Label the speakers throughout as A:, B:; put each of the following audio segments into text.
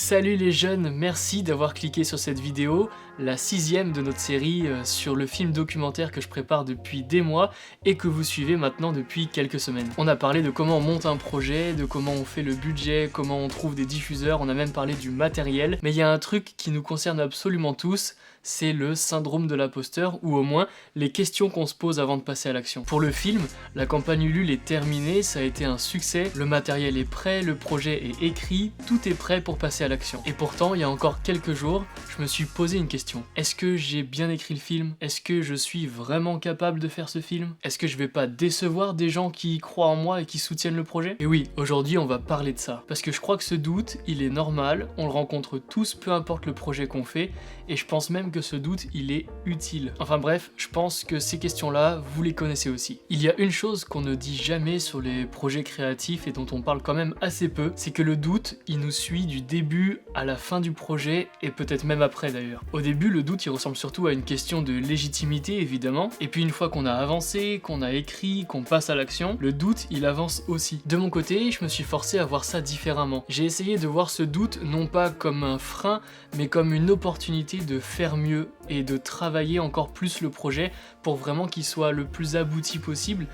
A: Salut les jeunes, merci d'avoir cliqué sur cette vidéo, la 6e de notre série sur le film documentaire que je prépare depuis des mois et que vous suivez maintenant depuis quelques semaines. On a parlé de comment on monte un projet, de comment on fait le budget, comment on trouve des diffuseurs, on a même parlé du matériel, mais il y a un truc qui nous concerne absolument tous, c'est le syndrome de l'imposteur, ou au moins les questions qu'on se pose avant de passer à l'action. Pour le film, la campagne Ulule est terminée, ça a été un succès, le matériel est prêt, le projet est écrit, tout est prêt pour passer à l'action. Et pourtant, il y a encore quelques jours, je me suis posé une question. Est-ce que j'ai bien écrit le film? Est-ce que je suis vraiment capable de faire ce film? Est-ce que je vais pas décevoir des gens qui croient en moi et qui soutiennent le projet? Et oui, aujourd'hui on va parler de ça. Parce que je crois que ce doute, il est normal, on le rencontre tous, peu importe le projet qu'on fait, et je pense même que ce doute, il est utile. Enfin bref, je pense que ces questions-là, vous les connaissez aussi. Il y a une chose qu'on ne dit jamais sur les projets créatifs et dont on parle quand même assez peu, c'est que le doute, il nous suit du début à la fin du projet et peut-être même après d'ailleurs. Au début, le doute, il ressemble surtout à une question de légitimité évidemment, et puis une fois qu'on a avancé, qu'on a écrit, qu'on passe à l'action, le doute, il avance aussi. De mon côté, je me suis forcé à voir ça différemment. J'ai essayé de voir ce doute non pas comme un frein, mais comme une opportunité de faire mieux et de travailler encore plus le projet pour vraiment qu'il soit le plus abouti possible,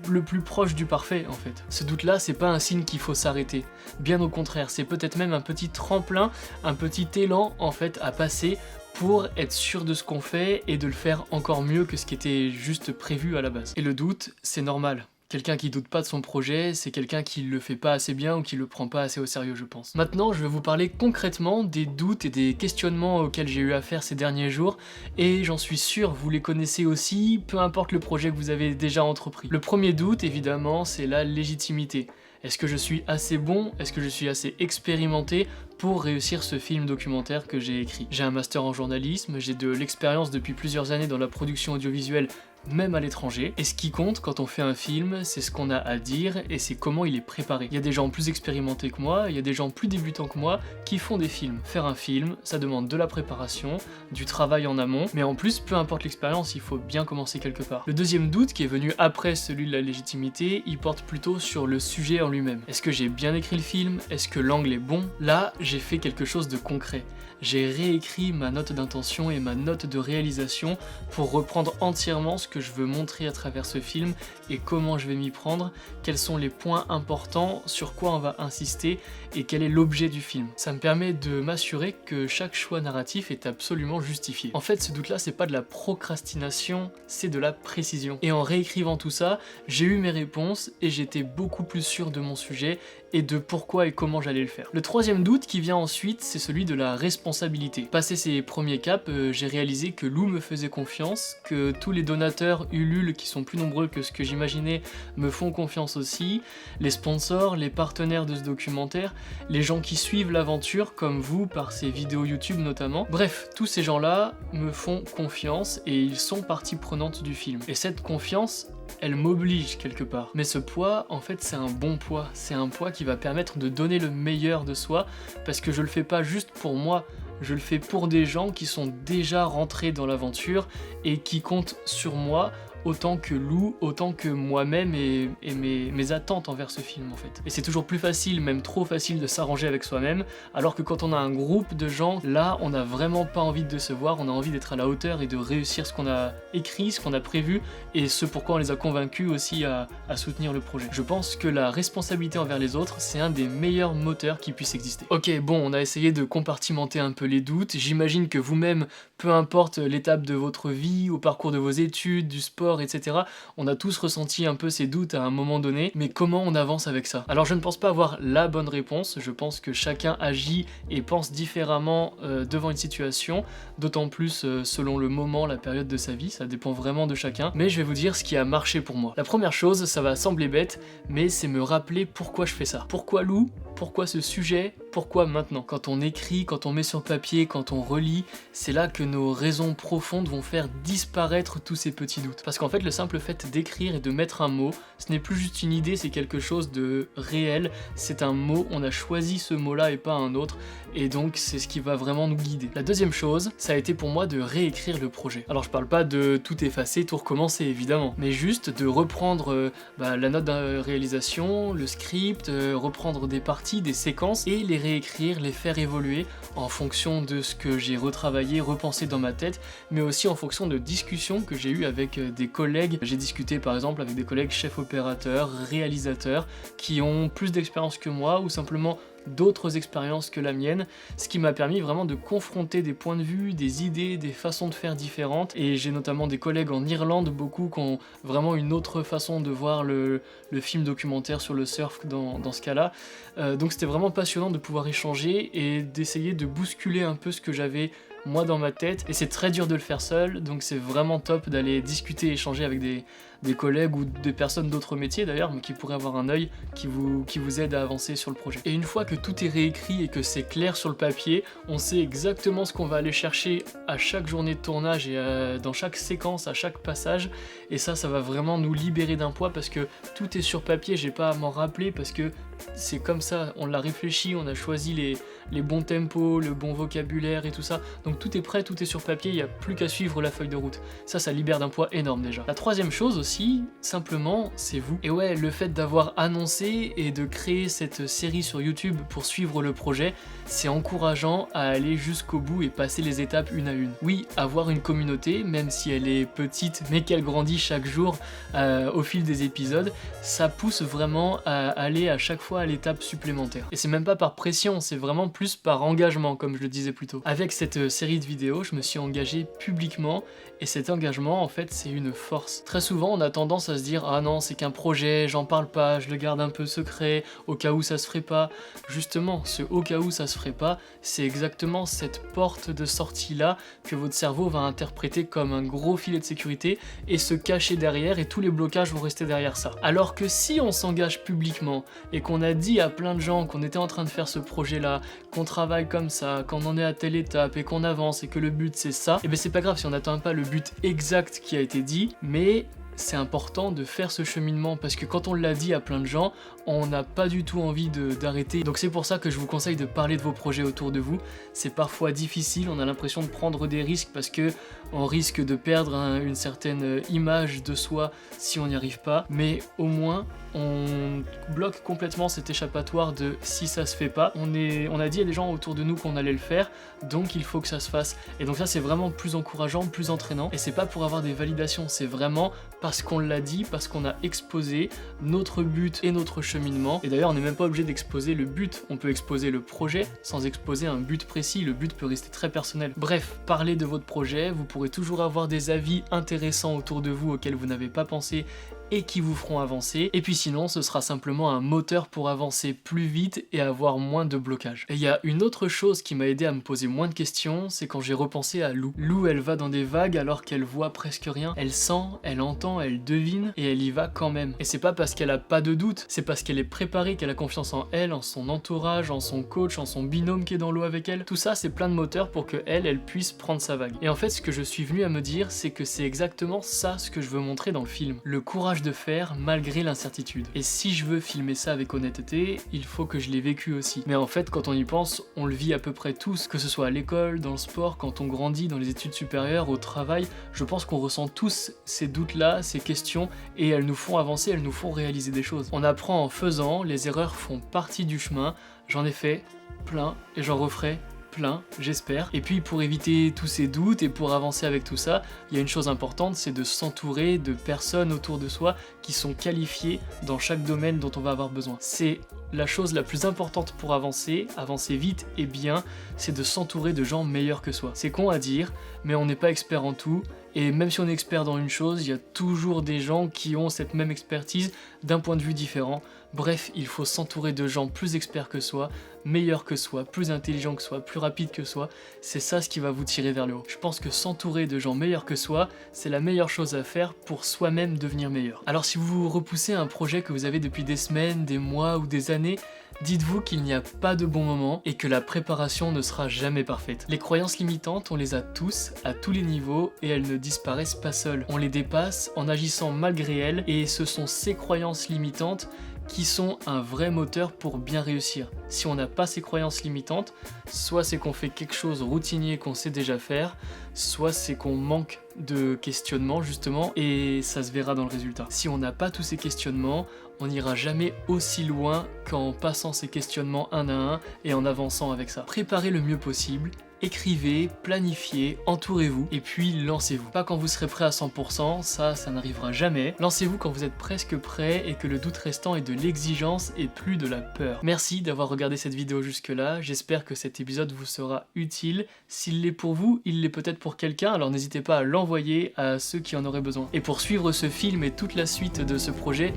A: le plus proche du parfait en fait. Ce doute-là, c'est pas un signe qu'il faut s'arrêter. Bien au contraire, c'est peut-être même un petit tremplin, un petit élan en fait à passer pour être sûr de ce qu'on fait et de le faire encore mieux que ce qui était juste prévu à la base. Et le doute, c'est normal. Quelqu'un qui doute pas de son projet, c'est quelqu'un qui le fait pas assez bien ou qui le prend pas assez au sérieux, je pense. Maintenant, je vais vous parler concrètement des doutes et des questionnements auxquels j'ai eu affaire ces derniers jours, et j'en suis sûr, vous les connaissez aussi, peu importe le projet que vous avez déjà entrepris. Le premier doute, évidemment, c'est la légitimité. Est-ce que je suis assez bon? Est-ce que je suis assez expérimenté pour réussir ce film documentaire que j'ai écrit? J'ai un master en journalisme, j'ai de l'expérience depuis plusieurs années dans la production audiovisuelle, même à l'étranger. Et ce qui compte quand on fait un film, c'est ce qu'on a à dire et c'est comment il est préparé. Il y a des gens plus expérimentés que moi, il y a des gens plus débutants que moi qui font des films. Faire un film, ça demande de la préparation, du travail en amont, mais en plus, peu importe l'expérience, il faut bien commencer quelque part. Le deuxième doute, qui est venu après celui de la légitimité, il porte plutôt sur le sujet en lui-même. Est-ce que j'ai bien écrit le film? Est-ce que l'angle est bon? Là, j'ai fait quelque chose de concret. J'ai réécrit ma note d'intention et ma note de réalisation pour reprendre entièrement ce que je veux montrer à travers ce film et comment je vais m'y prendre, quels sont les points importants, sur quoi on va insister et quel est l'objet du film. Ça me permet de m'assurer que chaque choix narratif est absolument justifié. En fait, ce doute-là, c'est pas de la procrastination, c'est de la précision. Et en réécrivant tout ça, j'ai eu mes réponses et j'étais beaucoup plus sûr de mon sujet et de pourquoi et comment j'allais le faire. Le troisième doute qui vient ensuite, c'est celui de la responsabilité. Passé ces premiers caps, j'ai réalisé que Lou me faisait confiance, que tous les donateurs Ulule qui sont plus nombreux que ce que j'imaginais me font confiance aussi, les sponsors, les partenaires de ce documentaire, les gens qui suivent l'aventure comme vous par ces vidéos YouTube notamment. Bref, tous ces gens-là me font confiance et ils sont partie prenante du film. Et cette confiance, elle m'oblige quelque part. Mais ce poids, en fait, c'est un bon poids. C'est un poids qui va permettre de donner le meilleur de soi, parce que je le fais pas juste pour moi, je le fais pour des gens qui sont déjà rentrés dans l'aventure et qui comptent sur moi autant que Lou, autant que moi-même et mes attentes envers ce film en fait. Et c'est toujours plus facile, même trop facile de s'arranger avec soi-même, alors que quand on a un groupe de gens, là on n'a vraiment pas envie de décevoir, on a envie d'être à la hauteur et de réussir ce qu'on a écrit, ce qu'on a prévu et ce pourquoi on les a convaincus aussi à soutenir le projet. Je pense que la responsabilité envers les autres, c'est un des meilleurs moteurs qui puisse exister. Ok, bon, on a essayé de compartimenter un peu les doutes, j'imagine que vous-même, peu importe l'étape de votre vie, au parcours de vos études, du sport, etc. On a tous ressenti un peu ces doutes à un moment donné, mais comment on avance avec ça? Alors je ne pense pas avoir la bonne réponse, je pense que chacun agit et pense différemment devant une situation, d'autant plus selon le moment, la période de sa vie, ça dépend vraiment de chacun, mais je vais vous dire ce qui a marché pour moi. La première chose, ça va sembler bête, mais c'est me rappeler pourquoi je fais ça. Pourquoi Lou? Pourquoi ce sujet? Pourquoi maintenant? Quand on écrit, quand on met sur papier, quand on relit, c'est là que nos raisons profondes vont faire disparaître tous ces petits doutes. Parce qu'en fait, le simple fait d'écrire et de mettre un mot, ce n'est plus juste une idée, c'est quelque chose de réel, c'est un mot, on a choisi ce mot-là et pas un autre, et donc c'est ce qui va vraiment nous guider. La deuxième chose, ça a été pour moi de réécrire le projet. Alors je parle pas de tout effacer, tout recommencer évidemment, mais juste de reprendre la note de réalisation, le script, reprendre des parties, des séquences, et les réécrire, les faire évoluer en fonction de ce que j'ai retravaillé, repensé dans ma tête, mais aussi en fonction de discussions que j'ai eues avec des collègues. J'ai discuté par exemple avec des collègues chefs opérateurs, réalisateurs, qui ont plus d'expérience que moi ou simplement d'autres expériences que la mienne, ce qui m'a permis vraiment de confronter des points de vue, des idées, des façons de faire différentes. Et j'ai notamment des collègues en Irlande, beaucoup, qui ont vraiment une autre façon de voir le film documentaire sur le surf dans ce cas-là. Donc c'était vraiment passionnant de pouvoir échanger et d'essayer de bousculer un peu ce que j'avais moi dans ma tête, et c'est très dur de le faire seul, donc c'est vraiment top d'aller discuter, échanger avec des collègues ou des personnes d'autres métiers d'ailleurs, mais qui pourraient avoir un œil qui vous aide à avancer sur le projet. Et une fois que tout est réécrit et que c'est clair sur le papier, on sait exactement ce qu'on va aller chercher à chaque journée de tournage et dans chaque séquence, à chaque passage, et ça va vraiment nous libérer d'un poids parce que tout est sur papier, j'ai pas à m'en rappeler parce que c'est comme ça, on l'a réfléchi, on a choisi les bons tempos, le bon vocabulaire et tout ça, donc tout est prêt, tout est sur papier, il n'y a plus qu'à suivre la feuille de route. Ça libère d'un poids énorme déjà. La troisième chose aussi, simplement, c'est vous. Et ouais, le fait d'avoir annoncé et de créer cette série sur YouTube pour suivre le projet, c'est encourageant à aller jusqu'au bout et passer les étapes une à une. Oui, avoir une communauté, même si elle est petite, mais qu'elle grandit chaque jour au fil des épisodes, ça pousse vraiment à aller à chaque fois à l'étape supplémentaire. Et c'est même pas par pression, c'est vraiment plus par engagement, comme je le disais plus tôt. Avec cette série de vidéos, je me suis engagé publiquement, et cet engagement, en fait, c'est une force. Très souvent, on a tendance à se dire « Ah non, c'est qu'un projet, j'en parle pas, je le garde un peu secret, au cas où ça se ferait pas. » Justement, ce « au cas où ça se ferait pas », c'est exactement cette porte de sortie-là que votre cerveau va interpréter comme un gros filet de sécurité et se cacher derrière, et tous les blocages vont rester derrière ça. Alors que si on s'engage publiquement et qu'on a dit à plein de gens qu'on était en train de faire ce projet-là, qu'on travaille comme ça, qu'on en est à telle étape et qu'on avance et que le but c'est ça, et ben c'est pas grave si on n'atteint pas le but exact qui a été dit, mais c'est important de faire ce cheminement parce que quand on l'a dit à plein de gens, on n'a pas du tout envie d'arrêter. Donc c'est pour ça que je vous conseille de parler de vos projets autour de vous. C'est parfois difficile, on a l'impression de prendre des risques parce que on risque de perdre une certaine image de soi si on n'y arrive pas, mais au moins on bloque complètement cet échappatoire de si ça se fait pas. On a dit à des gens autour de nous qu'on allait le faire, donc il faut que ça se fasse. Et donc ça c'est vraiment plus encourageant, plus entraînant, et c'est pas pour avoir des validations, c'est vraiment parce qu'on l'a dit, parce qu'on a exposé notre but et notre cheminement. Et d'ailleurs on n'est même pas obligé d'exposer le but, on peut exposer le projet sans exposer un but précis, le but peut rester très personnel. Bref, parlez de votre projet, vous pourrez toujours avoir des avis intéressants autour de vous auxquels vous n'avez pas pensé et qui vous feront avancer, et puis sinon ce sera simplement un moteur pour avancer plus vite et avoir moins de blocage. Et il y a une autre chose qui m'a aidé à me poser moins de questions, c'est quand j'ai repensé à Lou. Lou, elle va dans des vagues alors qu'elle voit presque rien, elle sent, elle entend, elle devine, et elle y va quand même. Et c'est pas parce qu'elle a pas de doute, c'est parce qu'elle est préparée, qu'elle a confiance en elle, en son entourage, en son coach, en son binôme qui est dans l'eau avec elle. Tout ça c'est plein de moteurs pour que elle puisse prendre sa vague. Et en fait ce que je suis venu à me dire, c'est que c'est exactement ça ce que je veux montrer dans le film. Le courage de faire malgré l'incertitude. Et si je veux filmer ça avec honnêteté, il faut que je l'ai vécu aussi. Mais en fait, quand on y pense, on le vit à peu près tous, que ce soit à l'école, dans le sport, quand on grandit, dans les études supérieures, au travail, je pense qu'on ressent tous ces doutes-là, ces questions, et elles nous font avancer, elles nous font réaliser des choses. On apprend en faisant, les erreurs font partie du chemin, j'en ai fait plein, et j'en referai plein, j'espère. Et puis pour éviter tous ces doutes et pour avancer avec tout ça, il y a une chose importante, c'est de s'entourer de personnes autour de soi qui sont qualifiées dans chaque domaine dont on va avoir besoin. C'est la chose la plus importante pour avancer vite et bien, c'est de s'entourer de gens meilleurs que soi. C'est con à dire, mais on n'est pas expert en tout, et même si on est expert dans une chose, il y a toujours des gens qui ont cette même expertise d'un point de vue différent. Bref, il faut s'entourer de gens plus experts que soi, meilleurs que soi, plus intelligents que soi, plus rapides que soi. C'est ça ce qui va vous tirer vers le haut. Je pense que s'entourer de gens meilleurs que soi, c'est la meilleure chose à faire pour soi-même devenir meilleur. Alors si vous repoussez un projet que vous avez depuis des semaines, des mois ou des années, dites-vous qu'il n'y a pas de bon moment et que la préparation ne sera jamais parfaite. Les croyances limitantes, on les a tous, à tous les niveaux, et elles ne disparaissent pas seules. On les dépasse en agissant malgré elles, et ce sont ces croyances limitantes qui sont un vrai moteur pour bien réussir. Si on n'a pas ces croyances limitantes, soit c'est qu'on fait quelque chose routinier qu'on sait déjà faire, soit c'est qu'on manque de questionnement justement, et ça se verra dans le résultat. Si on n'a pas tous ces questionnements, on n'ira jamais aussi loin qu'en passant ces questionnements un à un et en avançant avec ça. Préparez le mieux possible, écrivez, planifiez, entourez-vous et puis lancez-vous. Pas quand vous serez prêt à 100%, ça n'arrivera jamais. Lancez-vous quand vous êtes presque prêt et que le doute restant est de l'exigence et plus de la peur. Merci d'avoir regardé cette vidéo jusque-là, j'espère que cet épisode vous sera utile. S'il l'est pour vous, il l'est peut-être pour quelqu'un, alors n'hésitez pas à l'envoyer à ceux qui en auraient besoin. Et pour suivre ce film et toute la suite de ce projet,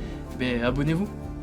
A: abonnez-vous.